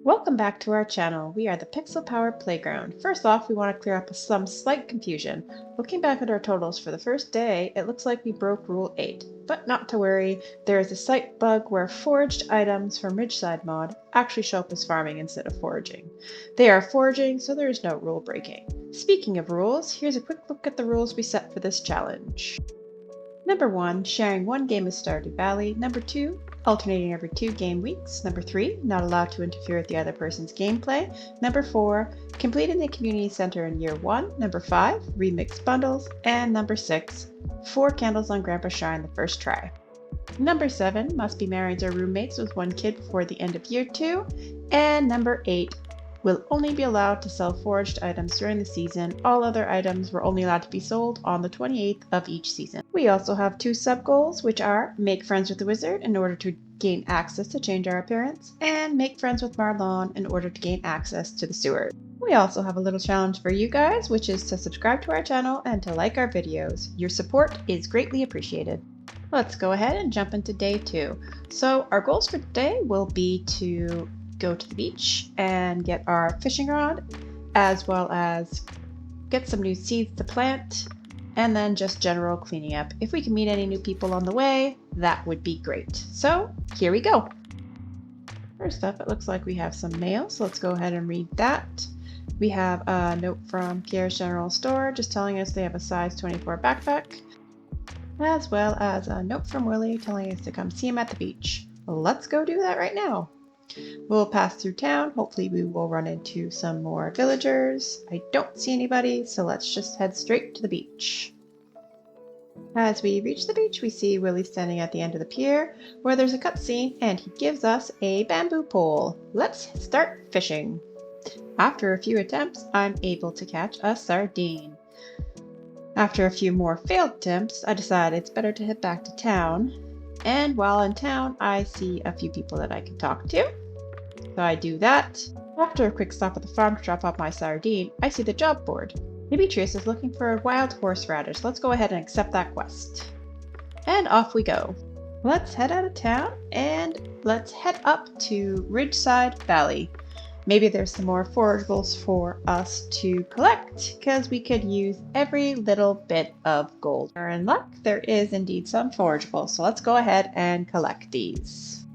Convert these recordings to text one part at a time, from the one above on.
Welcome back to our channel. We are the Pixel Powered Playground. First off, we want to clear up some slight confusion. Looking back at our totals for the first day, it looks like we broke Rule 8. But not to worry, there is a slight bug where foraged items from Ridgeside mod actually show up as farming instead of foraging. They are foraging, so there is no rule breaking. Speaking of rules, here's a quick look at the rules we set for this challenge. Number 1, sharing one game of Stardew Valley. Number 2, alternating every 2 game weeks. Number 3, not allowed to interfere with the other person's gameplay. Number 4, completing the community center in year 1. Number 5, remix bundles. And number 6, 4 candles on Grandpa Shrine the first try. Number 7, must be married or roommates with 1 kid before the end of year 2. And number 8, will only be allowed to sell foraged items during the season. All other items were only allowed to be sold on the 28th of each season. We also have 2 sub-goals, which are make friends with the wizard in order to gain access to change our appearance, and make friends with Marlon in order to gain access to the sewers. We also have a little challenge for you guys, which is to subscribe to our channel and to like our videos. Your support is greatly appreciated. Let's go ahead and jump into day 2. So our goals for today will be to go to the beach and get our fishing rod, as well as get some new seeds to plant, and then just general cleaning up. If we can meet any new people on the way, that would be great. So here we go. First up, it looks like we have some mail, so let's go ahead and read that. We have a note from Pierre's General Store just telling us they have a size 24 backpack, as well as a note from Willie telling us to come see him at the beach. Let's go do that right now. We'll pass through town. Hopefully we will run into some more villagers. I don't see anybody, so let's just head straight to the beach. As we reach the beach, we see Willie standing at the end of the pier where there's a cutscene and he gives us a bamboo pole. Let's start fishing. After a few attempts, I'm able to catch a sardine. After a few more failed attempts, I decide it's better to head back to town. And while in town, I see a few people that I can talk to. So I do that. After a quick stop at the farm to drop off my sardine, I see the job board. Demetrius is looking for a wild horseradish. Let's go ahead and accept that quest. And off we go. Let's head out of town and let's head up to Ridgeside Valley. Maybe there's some more forageables for us to collect, because we could use every little bit of gold. We're in luck, there is indeed some forageables, so let's go ahead and collect these.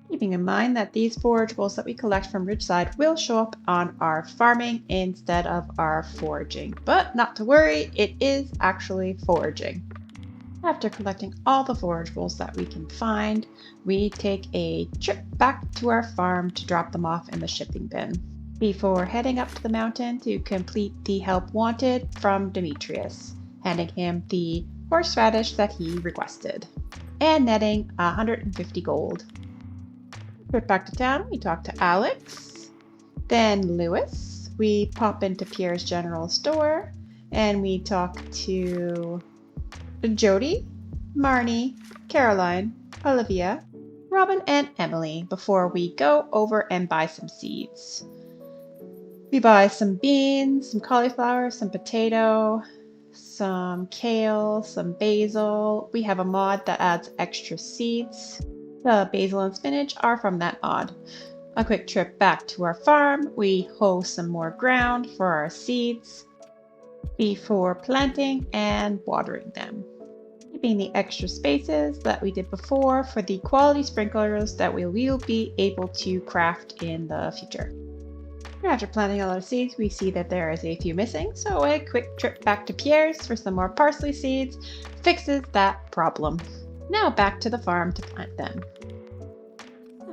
Keeping in mind that these forageables that we collect from Ridgeside will show up on our farming instead of our foraging. But not to worry, it is actually foraging. After collecting all the forageables that we can find, we take a trip back to our farm to drop them off in the shipping bin, before heading up to the mountain to complete the help wanted from Demetrius, handing him the horseradish that he requested, and netting 150 gold. Trip back to town, we talk to Alex, then Lewis, we pop into Pierre's General Store, and we talk to Jody, Marnie, Caroline, Olivia, Robin, and Emily before we go over and buy some seeds. We buy some beans, some cauliflower, some potato, some kale, some basil. We have a mod that adds extra seeds. The basil and spinach are from that mod. A quick trip back to our farm. We hoe some more ground for our seeds before planting and watering them, keeping the extra spaces that we did before for the quality sprinklers that we will be able to craft in the future. After planting all our seeds, we see that there is a few missing, so a quick trip back to Pierre's for some more parsley seeds fixes that problem. Now back to the farm to plant them.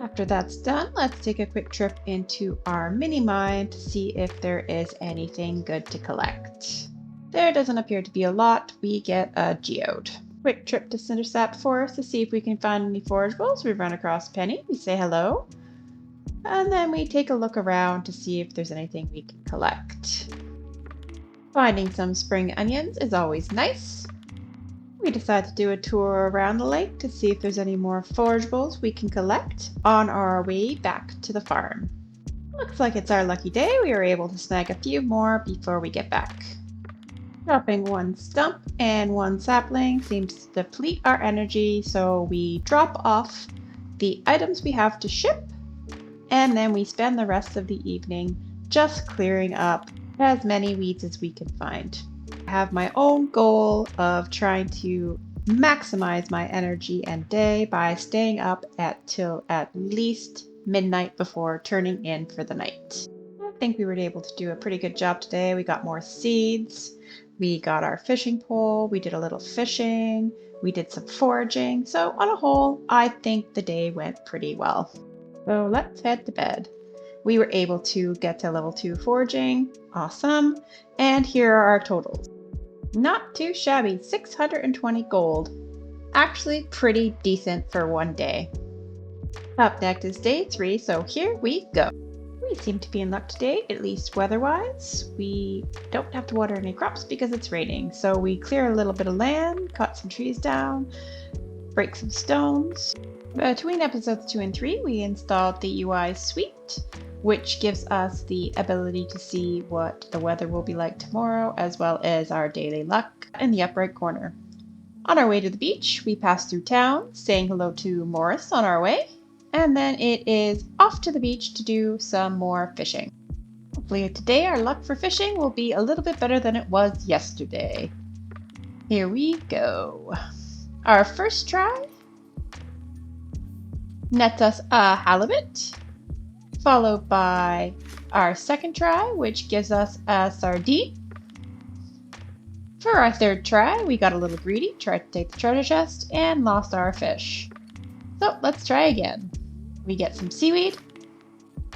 After that's done, let's take a quick trip into our mini mine to see if there is anything good to collect. There doesn't appear to be a lot. We get a geode. Quick trip to Cindersap Forest to see if we can find any forageables. We run across Penny, we say hello, and then we take a look around to see if there's anything we can collect. Finding some spring onions is always nice. We decide to do a tour around the lake to see if there's any more forageables we can collect on our way back to the farm. Looks like it's our lucky day. We were able to snag a few more before we get back. Dropping one stump and one sapling seems to deplete our energy, so we drop off the items we have to ship and then we spend the rest of the evening just clearing up as many weeds as we can find. I have my own goal of trying to maximize my energy and day by staying up till at least midnight before turning in for the night. I think we were able to do a pretty good job today. We got more seeds, we got our fishing pole, we did a little fishing, we did some foraging. So on a whole, I think the day went pretty well. So let's head to bed. We were able to get to level 2 foraging, awesome. And here are our totals. Not too shabby, 620 gold. Actually pretty decent for one day. Up next is day 3, so here we go. We seem to be in luck today, at least weather-wise. We don't have to water any crops because it's raining, so we clear a little bit of land, cut some trees down, break some stones. Between episodes 2 and 3, we installed the UI suite, which gives us the ability to see what the weather will be like tomorrow, as well as our daily luck in the upper right corner. On our way to the beach, we pass through town, saying hello to Morris on our way, and then it is off to the beach to do some more fishing. Hopefully today our luck for fishing will be a little bit better than it was yesterday. Here we go. Our first try nets us a halibut, followed by our second try, which gives us a sardine. For our third try, we got a little greedy, tried to take the treasure chest, and lost our fish. So let's try again. We get some seaweed,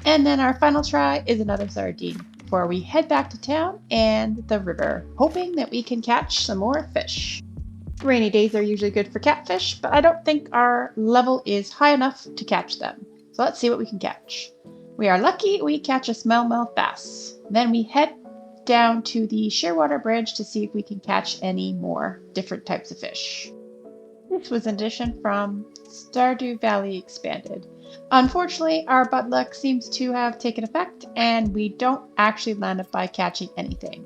and then our final try is another sardine, before we head back to town and the river, hoping that we can catch some more fish. Rainy days are usually good for catfish, but I don't think our level is high enough to catch them. So let's see what we can catch. We are lucky we catch a smallmouth bass. Then we head down to the Shearwater Bridge to see if we can catch any more different types of fish. This was an addition from Stardew Valley Expanded. Unfortunately, our bad luck seems to have taken effect, and we don't actually land up by catching anything.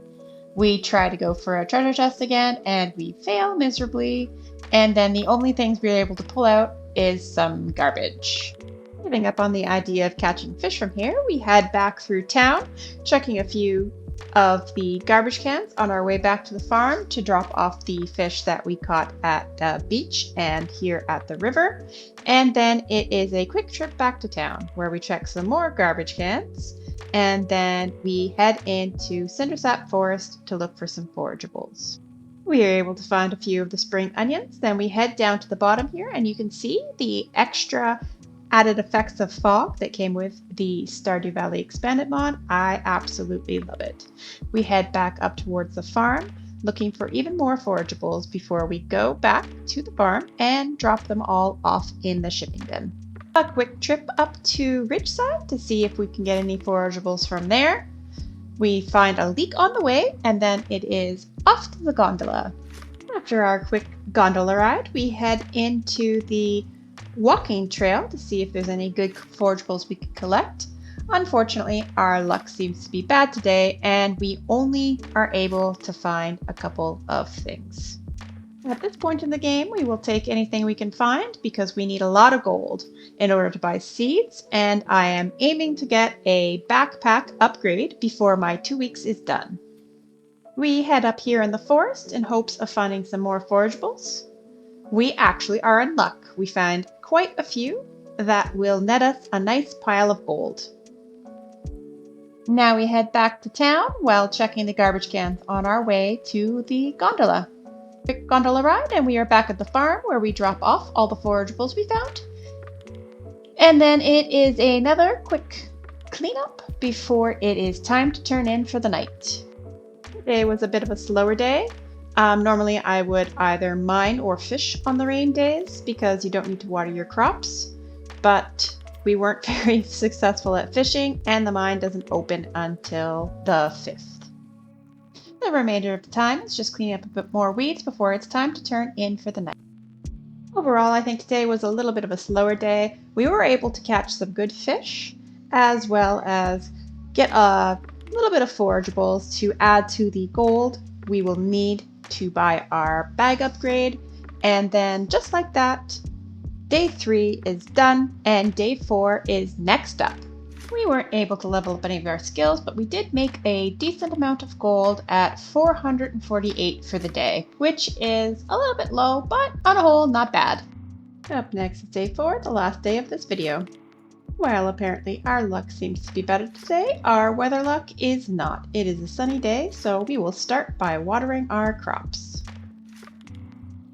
We try to go for a treasure chest again, and we fail miserably, and then the only things we're able to pull out is some garbage. Giving up on the idea of catching fish from here, we head back through town, checking a few of the garbage cans on our way back to the farm to drop off the fish that we caught at the beach and here at the river. And then it is a quick trip back to town where we check some more garbage cans, and then we head into Cindersap Forest to look for some forageables. We are able to find a few of the spring onions. Then we head down to the bottom here, and you can see the extra added effects of fog that came with the Stardew Valley Expanded mod. I absolutely love it. We head back up towards the farm, looking for even more forageables before we go back to the farm and drop them all off in the shipping bin. A quick trip up to Ridgeside to see if we can get any forageables from there. We find a leak on the way, and then it is off to the gondola. After our quick gondola ride, we head into the walking trail to see if there's any good forageables we could collect. Unfortunately, our luck seems to be bad today, and we only are able to find a couple of things. At this point in the game, we will take anything we can find because we need a lot of gold in order to buy seeds, and I am aiming to get a backpack upgrade before my 2 weeks is done. We head up here in the forest in hopes of finding some more forageables. We actually are in luck. We find quite a few that will net us a nice pile of gold. Now we head back to town while checking the garbage cans on our way to the gondola. Quick gondola ride, and we are back at the farm where we drop off all the forageables we found. And then it is another quick cleanup before it is time to turn in for the night. Today was a bit of a slower day. Normally I would either mine or fish on the rain days because you don't need to water your crops, but we weren't very successful at fishing, and the mine doesn't open until the 5th. The remainder of the time is just cleaning up a bit more weeds before it's time to turn in for the night. Overall, I think today was a little bit of a slower day. We were able to catch some good fish, as well as get a little bit of forageables to add to the gold we will need to buy our bag upgrade. And then just like that, day 3 is done and day 4 is next up. We weren't able to level up any of our skills, but we did make a decent amount of gold at 448 for the day, which is a little bit low, but on a whole, not bad. Up next is day 4, the last day of this video. Well, apparently our luck seems to be better today. Our weather luck is not. It is a sunny day, so we will start by watering our crops.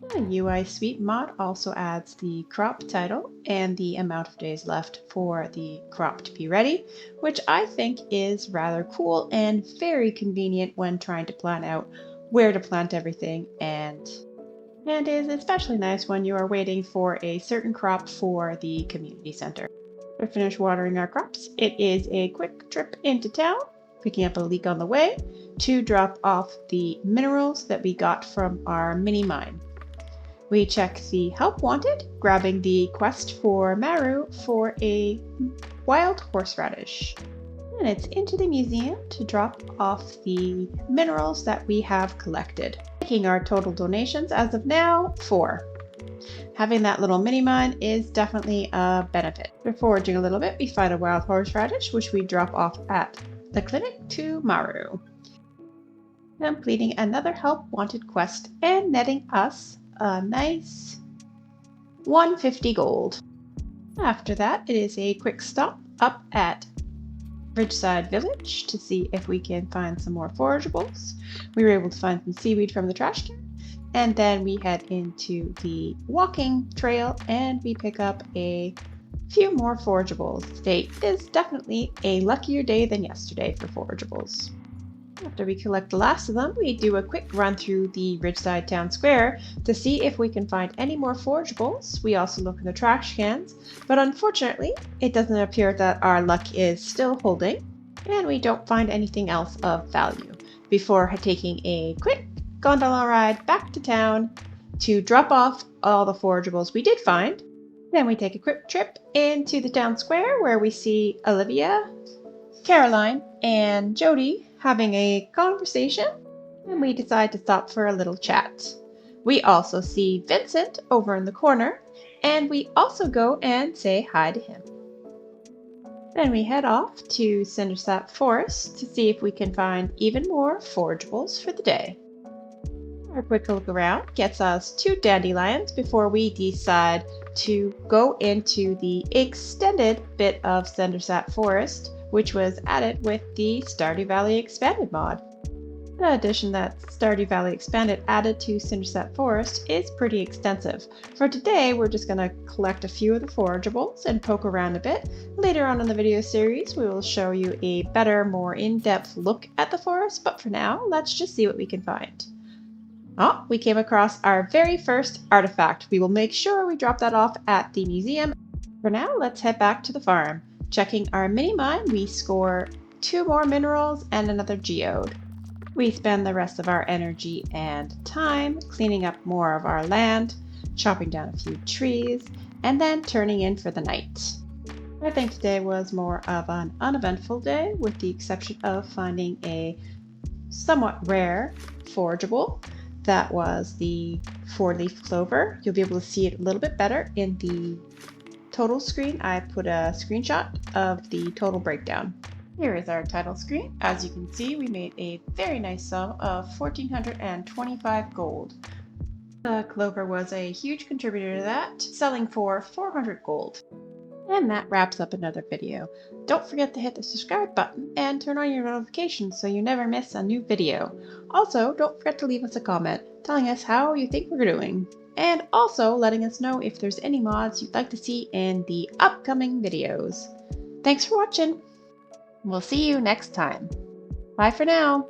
The UI Suite mod also adds the crop title and the amount of days left for the crop to be ready, which I think is rather cool and very convenient when trying to plan out where to plant everything, and is especially nice when you are waiting for a certain crop for the community center. To finish watering our crops, it is a quick trip into town, picking up a leek on the way to drop off the minerals that we got from our mini mine. We check the help wanted, grabbing the quest for Maru for a wild horseradish. And it's into the museum to drop off the minerals that we have collected, making our total donations as of now 4. Having that little mini mine is definitely a benefit. After foraging a little bit, we find a wild horseradish, which we drop off at the clinic to Maru, completing another help wanted quest and netting us a nice 150 gold. After that, it is a quick stop up at Ridgeside Village to see if we can find some more forageables. We were able to find some seaweed from the trash can, and then we head into the walking trail and we pick up a few more forageables. Today is definitely a luckier day than yesterday for forageables. After we collect the last of them, we do a quick run through the Ridgeside Town Square to see if we can find any more forageables. We also look in the trash cans, but unfortunately, it doesn't appear that our luck is still holding, and we don't find anything else of value before taking a quick gondola ride back to town to drop off all the forageables we did find. Then we take a quick trip into the town square where we see Olivia, Caroline, and Jody having a conversation, and we decide to stop for a little chat. We also see Vincent over in the corner, and we also go and say hi to him. Then we head off to Cindersap Forest to see if we can find even more forageables for the day. Our quick look around gets us 2 dandelions before we decide to go into the extended bit of Cindersap Forest, which was added with the Stardew Valley Expanded mod. The addition that Stardew Valley Expanded added to Cindersap Forest is pretty extensive. For today, we're just going to collect a few of the forageables and poke around a bit. Later on in the video series, we will show you a better, more in-depth look at the forest, but for now, let's just see what we can find. Oh, we came across our very first artifact. We will make sure we drop that off at the museum. For now, let's head back to the farm. Checking our mini mine, we score 2 more minerals and another geode. We spend the rest of our energy and time cleaning up more of our land, chopping down a few trees, and then turning in for the night. I think today was more of an uneventful day, with the exception of finding a somewhat rare forageable. That was the 4-leaf clover. You'll be able to see it a little bit better in the total screen. I put a screenshot of the total breakdown. Here is our title screen. As you can see, we made a very nice sum of 1,425 gold. The clover was a huge contributor to that, selling for 400 gold. And that wraps up another video. Don't forget to hit the subscribe button and turn on your notifications so you never miss a new video. Also, don't forget to leave us a comment telling us how you think we're doing, and also letting us know if there's any mods you'd like to see in the upcoming videos. Thanks for watching! We'll see you next time. Bye for now!